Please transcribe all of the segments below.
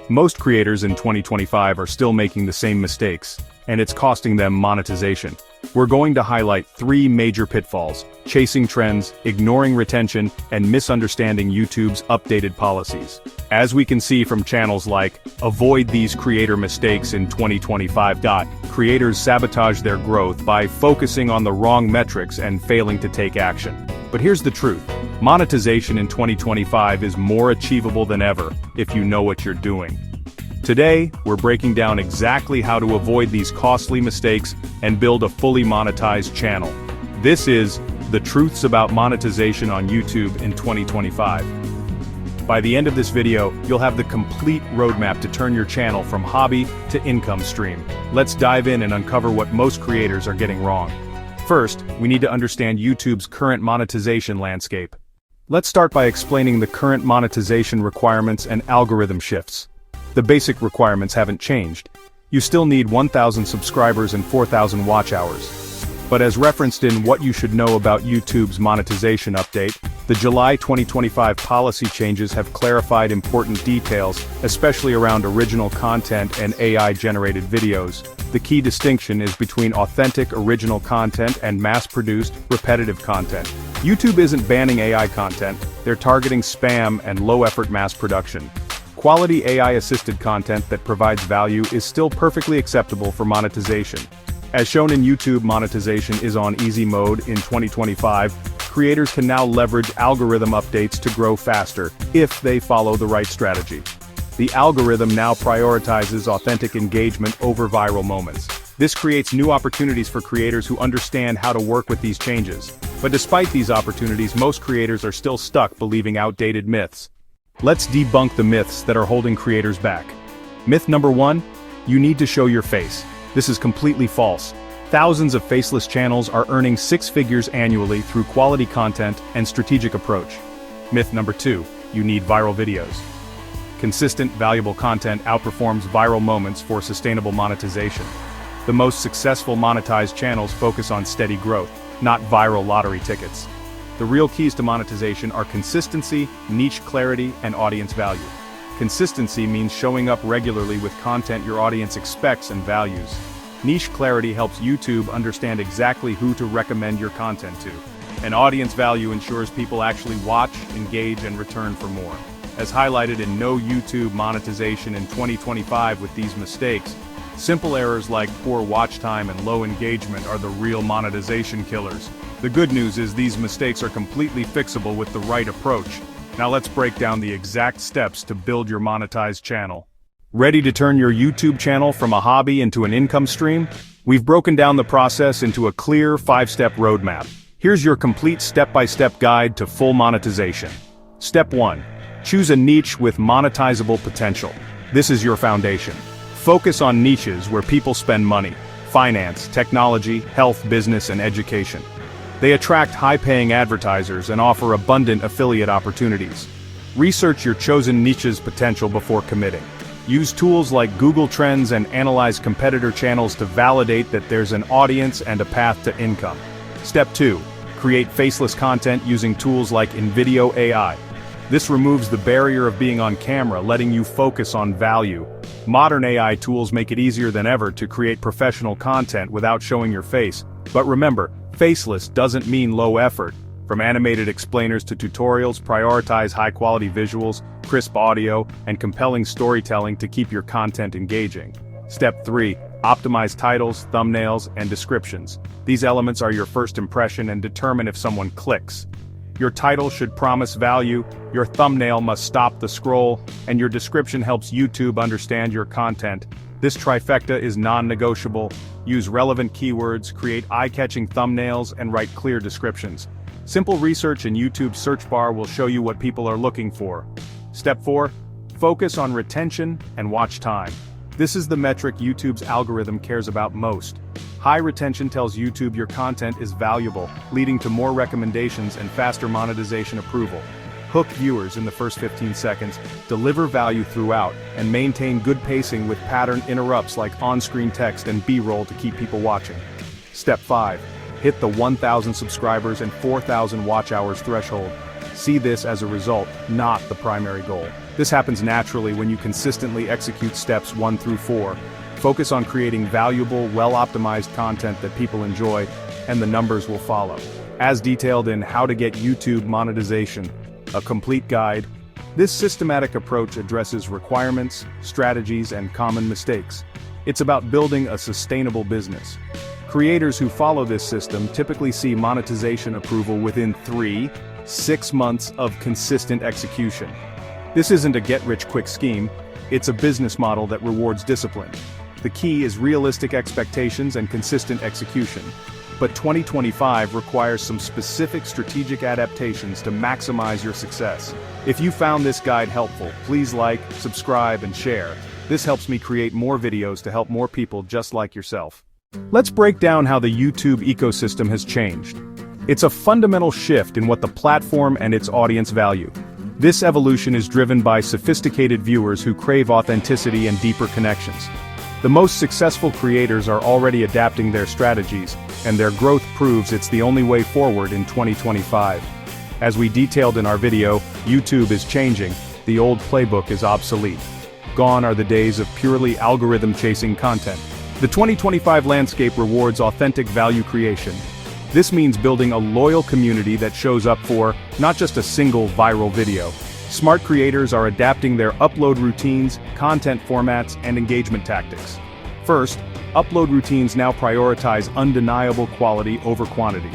Most creators in 2025 are still making the same mistakes, and it's costing them monetization. We're going to highlight 3 major pitfalls: chasing trends, ignoring retention, and misunderstanding YouTube's updated policies. As we can see from channels like Avoid These Creator Mistakes in 2025. Creators sabotage their growth by focusing on the wrong metrics and failing to take action. But here's the truth: monetization in 2025 is more achievable than ever if you know what you're doing. Today, we're breaking down exactly how to avoid these costly mistakes and build a fully monetized channel. This is the truths about monetization on YouTube in 2025. By the end of this video, you'll have the complete roadmap to turn your channel from hobby to income stream. Let's dive in and uncover what most creators are getting wrong. First, we need to understand YouTube's current monetization landscape. Let's start by explaining the current monetization requirements and algorithm shifts. The basic requirements haven't changed. You still need 1,000 subscribers and 4,000 watch hours. But as referenced in What You Should Know About YouTube's Monetization Update, the July 2025 policy changes have clarified important details, especially around original content and AI-generated videos. The key distinction is between authentic original content and mass-produced, repetitive content. YouTube isn't banning AI content, they're targeting spam and low-effort mass production. Quality AI-assisted content that provides value is still perfectly acceptable for monetization. As shown in YouTube, monetization is on easy mode in 2025. Creators can now leverage algorithm updates to grow faster, if they follow the right strategy. The algorithm now prioritizes authentic engagement over viral moments. This creates new opportunities for creators who understand how to work with these changes. But despite these opportunities, most creators are still stuck believing outdated myths. Let's debunk the myths that are holding creators back. Myth number 1, you need to show your face. This is completely false. Thousands of faceless channels are earning 6 figures annually through quality content and strategic approach. Myth number 2, you need viral videos. Consistent, valuable content outperforms viral moments for sustainable monetization. The most successful monetized channels focus on steady growth, not viral lottery tickets. The real keys to monetization are consistency, niche clarity, and audience value. Consistency means showing up regularly with content your audience expects and values. Niche clarity helps YouTube understand exactly who to recommend your content to. And audience value ensures people actually watch, engage, and return for more. As highlighted in No YouTube Monetization in 2025 with these mistakes, simple errors like poor watch time and low engagement are the real monetization killers. The good news is these mistakes are completely fixable with the right approach. Now let's break down the exact steps to build your monetized channel. Ready to turn your YouTube channel from a hobby into an income stream? We've broken down the process into a clear 5-step roadmap. Here's your complete step-by-step guide to full monetization. Step 1. Choose a niche with monetizable potential. This is your foundation. Focus on niches where people spend money: finance, technology, health, business, and education. They attract high-paying advertisers and offer abundant affiliate opportunities. Research your chosen niche's potential before committing. Use tools like Google Trends and analyze competitor channels to validate that there's an audience and a path to income. Step 2. Create faceless content using tools like InVideo AI. This removes the barrier of being on camera, letting you focus on value. Modern AI tools make it easier than ever to create professional content without showing your face. But remember, faceless doesn't mean low effort. From animated explainers to tutorials, prioritize high-quality visuals, crisp audio, and compelling storytelling to keep your content engaging. Step 3. Optimize titles, thumbnails, and descriptions. These elements are your first impression and determine if someone clicks. Your title should promise value, your thumbnail must stop the scroll, and your description helps YouTube understand your content. This trifecta is non-negotiable. Use relevant keywords, create eye-catching thumbnails, and write clear descriptions. Simple research in YouTube's search bar will show you what people are looking for. Step 4. Focus on retention and watch time. This is the metric YouTube's algorithm cares about most. High retention tells YouTube your content is valuable, leading to more recommendations and faster monetization approval. Hook viewers in the first 15 seconds, deliver value throughout, and maintain good pacing with pattern interrupts like on-screen text and B-roll to keep people watching. Step 5. Hit the 1,000 subscribers and 4,000 watch hours threshold. See this as a result, not the primary goal. This happens naturally when you consistently execute steps 1 through 4. Focus on creating valuable, well-optimized content that people enjoy, and the numbers will follow. As detailed in How to Get YouTube Monetization, a complete guide, this systematic approach addresses requirements, strategies, and common mistakes. It's about building a sustainable business. Creators who follow this system typically see monetization approval within 3-6 months of consistent execution. This isn't a get-rich-quick scheme, it's a business model that rewards discipline. The key is realistic expectations and consistent execution. But 2025 requires some specific strategic adaptations to maximize your success. If you found this guide helpful, please like, subscribe, and share. This helps me create more videos to help more people just like yourself. Let's break down how the YouTube ecosystem has changed. It's a fundamental shift in what the platform and its audience value. This evolution is driven by sophisticated viewers who crave authenticity and deeper connections. The most successful creators are already adapting their strategies, and their growth proves it's the only way forward in 2025. As we detailed in our video, YouTube is changing, the old playbook is obsolete. Gone are the days of purely algorithm-chasing content. The 2025 landscape rewards authentic value creation. This means building a loyal community that shows up for, not just a single viral video. Smart creators are adapting their upload routines, content formats, and engagement tactics. First, upload routines now prioritize undeniable quality over quantity.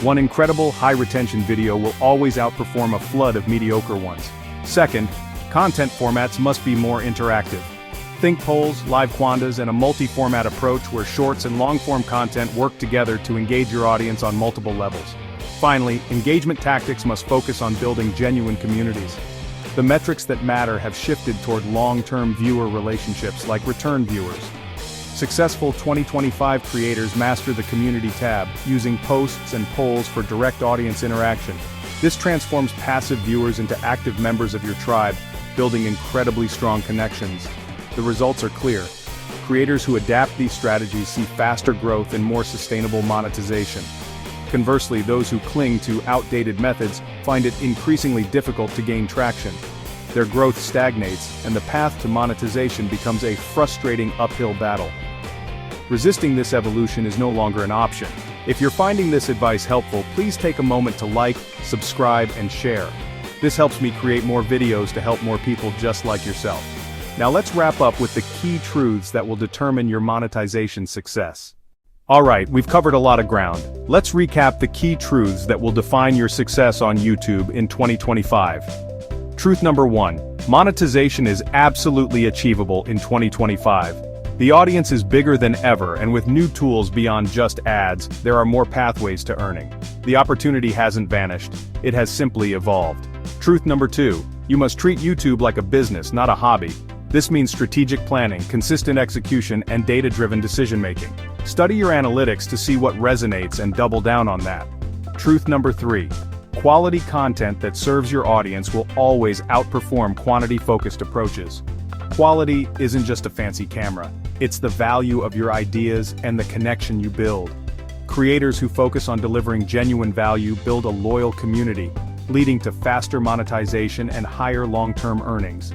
One incredible, high-retention video will always outperform a flood of mediocre ones. Second, content formats must be more interactive. Think polls, live quandas, and a multi-format approach where shorts and long-form content work together to engage your audience on multiple levels. Finally, engagement tactics must focus on building genuine communities. The metrics that matter have shifted toward long-term viewer relationships like return viewers. Successful 2025 creators master the community tab, using posts and polls for direct audience interaction. This transforms passive viewers into active members of your tribe, building incredibly strong connections. The results are clear. Creators who adapt these strategies see faster growth and more sustainable monetization. Conversely, those who cling to outdated methods find it increasingly difficult to gain traction. Their growth stagnates, and the path to monetization becomes a frustrating uphill battle. Resisting this evolution is no longer an option. If you're finding this advice helpful, please take a moment to like, subscribe, and share. This helps me create more videos to help more people just like yourself. Now let's wrap up with the key truths that will determine your monetization success. Alright, we've covered a lot of ground. Let's recap the key truths that will define your success on YouTube in 2025. Truth number 1. Monetization is absolutely achievable in 2025. The audience is bigger than ever, and with new tools beyond just ads, there are more pathways to earning. The opportunity hasn't vanished, it has simply evolved. Truth number 2. You must treat YouTube like a business, not a hobby. This means strategic planning, consistent execution, and data-driven decision-making. Study your analytics to see what resonates and double down on that. Truth number 3. Quality content that serves your audience will always outperform quantity-focused approaches. Quality isn't just a fancy camera. It's the value of your ideas and the connection you build. Creators who focus on delivering genuine value build a loyal community, leading to faster monetization and higher long-term earnings.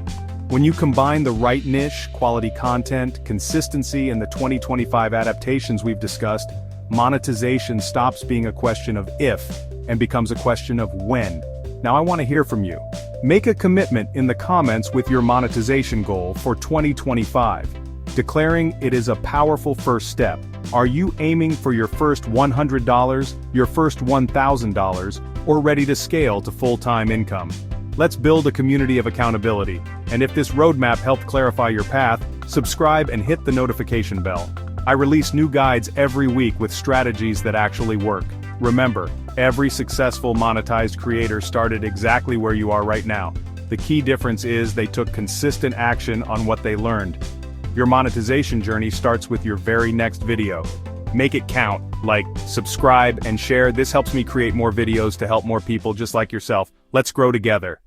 When you combine the right niche, quality content, consistency, and the 2025 adaptations we've discussed, monetization stops being a question of if and becomes a question of when. Now I want to hear from you. Make a commitment in the comments with your monetization goal for 2025. Declaring it is a powerful first step. Are you aiming for your first $100, your first $1,000, or ready to scale to full-time income? Let's build a community of accountability, and if this roadmap helped clarify your path, subscribe and hit the notification bell. I release new guides every week with strategies that actually work. Remember, every successful monetized creator started exactly where you are right now. The key difference is they took consistent action on what they learned. Your monetization journey starts with your very next video. Make it count, like, subscribe, and share. This helps me create more videos to help more people just like yourself. Let's grow together.